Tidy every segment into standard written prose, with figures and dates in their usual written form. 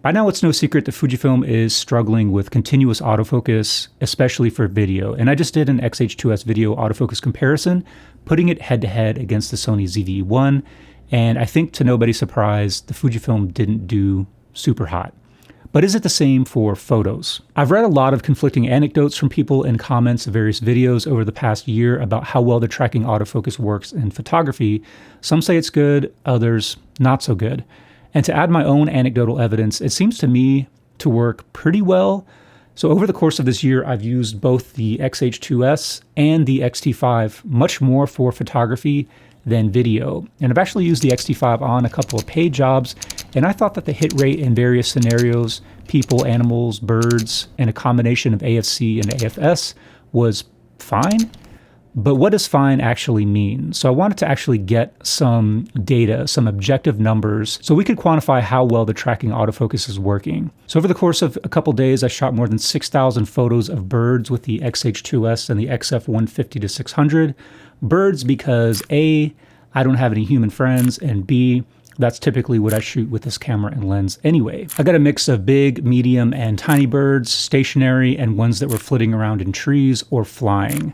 By now, it's no secret that Fujifilm is struggling with continuous autofocus, especially for video. And I just did an X-H2S video autofocus comparison, putting it head-to-head against the Sony ZV-E1. And I think to nobody's surprise, the Fujifilm didn't do super hot. But is it the same for photos? I've read a lot of conflicting anecdotes from people in comments of various videos over the past year about how well the tracking autofocus works in photography. Some say it's good, others not so good. And to add my own anecdotal evidence, it seems to me to work pretty well. So over the course of this year, I've used both the X-H2S and the X-T5 much more for photography than video. And I've actually used the X-T5 on a couple of paid jobs, and I thought that the hit rate in various scenarios, people, animals, birds, and a combination of AFC and AFS was fine. But what does fine actually mean? So I wanted to actually get some data, some objective numbers, so we could quantify how well the tracking autofocus is working. So over the course of a couple days, I shot more than 6,000 photos of birds with the X-H2S and the XF150-600. Birds because A, I don't have any human friends, and B, that's typically what I shoot with this camera and lens anyway. I got a mix of big, medium, and tiny birds, stationary, and ones that were flitting around in trees or flying.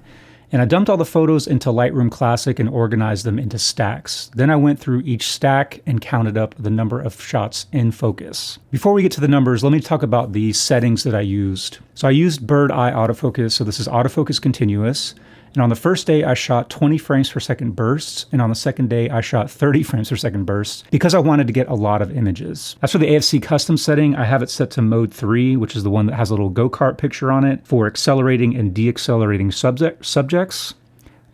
And I dumped all the photos into Lightroom Classic and organized them into stacks. Then I went through each stack and counted up the number of shots in focus. Before we get to the numbers, let me talk about the settings that I used. So I used bird eye autofocus, so this is autofocus continuous. And on the first day, I shot 20 frames per second bursts, and on the second day, I shot 30 frames per second bursts because I wanted to get a lot of images. As for the AFC custom setting, I have it set to mode 3, which is the one that has a little go-kart picture on it for accelerating and deaccelerating subjects.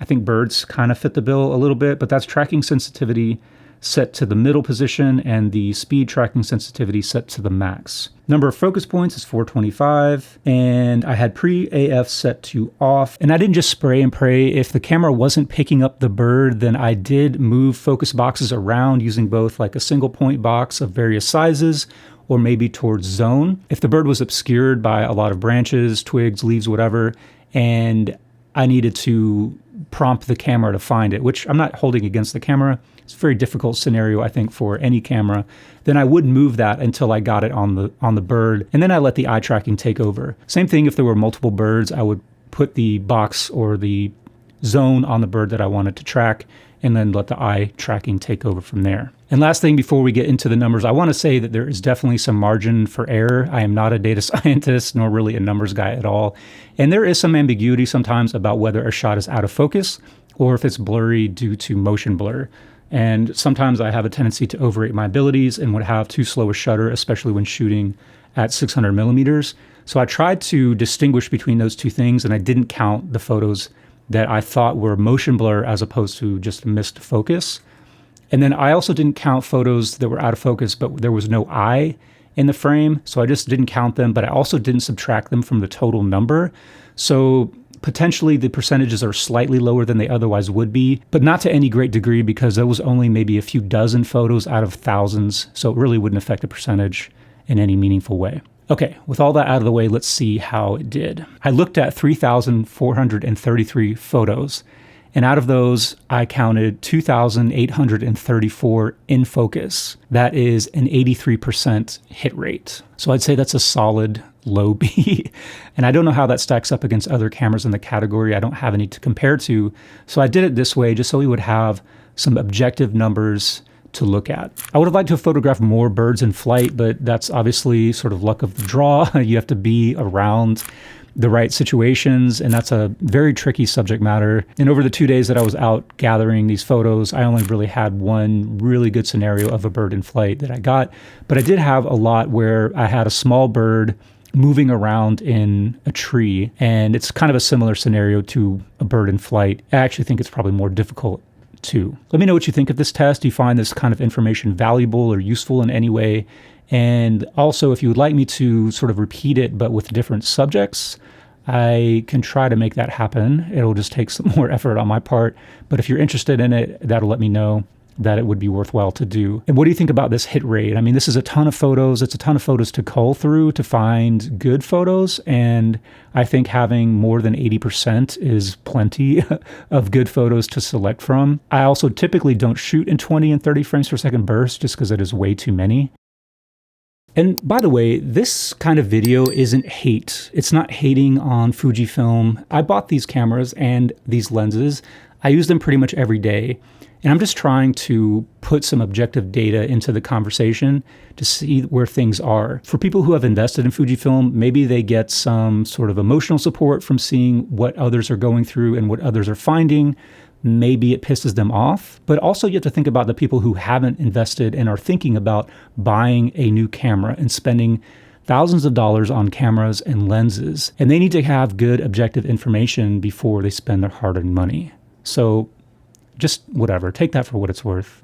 I think birds kind of fit the bill a little bit, but that's tracking sensitivity set to the middle position and the speed tracking sensitivity set to the max. Number of focus points is 425, and I had pre-AF set to off, and I didn't just spray and pray. If the camera wasn't picking up the bird, then I did move focus boxes around using both like a single point box of various sizes or maybe towards zone. If the bird was obscured by a lot of branches, twigs, leaves, whatever, and I needed to prompt the camera to find it, which I'm not holding against the camera. It's a very difficult scenario, I think, for any camera. Then I would move that until I got it on the bird, and then I let the eye tracking take over. Same thing if there were multiple birds, I would put the box or the zone on the bird that I wanted to track, and then let the eye tracking take over from there. And last thing before we get into the numbers, I want to say that there is definitely some margin for error. I am not a data scientist, nor really a numbers guy at all. And there is some ambiguity sometimes about whether a shot is out of focus or if it's blurry due to motion blur. And sometimes I have a tendency to overrate my abilities and would have too slow a shutter, especially when shooting at 600 millimeters. So I tried to distinguish between those two things, and I didn't count the photos that I thought were motion blur as opposed to just missed focus. And then I also didn't count photos that were out of focus, but there was no eye in the frame. So I just didn't count them, but I also didn't subtract them from the total number. So potentially the percentages are slightly lower than they otherwise would be, but not to any great degree because there was only maybe a few dozen photos out of thousands. So it really wouldn't affect the percentage in any meaningful way. Okay, with all that out of the way, let's see how it did. I looked at 3,433 photos, and out of those, I counted 2,834 in focus. That is an 83% hit rate. So I'd say that's a solid low B. And I don't know how that stacks up against other cameras in the category. I don't have any to compare to. So I did it this way just so we would have some objective numbers to look at. I would have liked to have photographed more birds in flight, but that's obviously sort of luck of the draw. You have to be around the right situations, and that's a very tricky subject matter. And over the 2 days that I was out gathering these photos, I only really had one really good scenario of a bird in flight that I got, but I did have a lot where I had a small bird moving around in a tree, and it's kind of a similar scenario to a bird in flight. I actually think it's probably more difficult too. Let me know what you think of this test. Do you find this kind of information valuable or useful in any way? And also, if you would like me to sort of repeat it, but with different subjects, I can try to make that happen. It'll just take some more effort on my part. But if you're interested in it, that'll let me know that it would be worthwhile to do. And what do you think about this hit rate? I mean, this is a ton of photos. It's a ton of photos to cull through to find good photos. And I think having more than 80% is plenty of good photos to select from. I also typically don't shoot in 20 and 30 frames per second bursts just because it is way too many. And by the way, this kind of video isn't hate. It's not hating on Fujifilm. I bought these cameras and these lenses. I use them pretty much every day. And I'm just trying to put some objective data into the conversation to see where things are. For people who have invested in Fujifilm, maybe they get some sort of emotional support from seeing what others are going through and what others are finding. Maybe it pisses them off. But also you have to think about the people who haven't invested and are thinking about buying a new camera and spending thousands of dollars on cameras and lenses. And they need to have good objective information before they spend their hard-earned money. So just whatever, take that for what it's worth.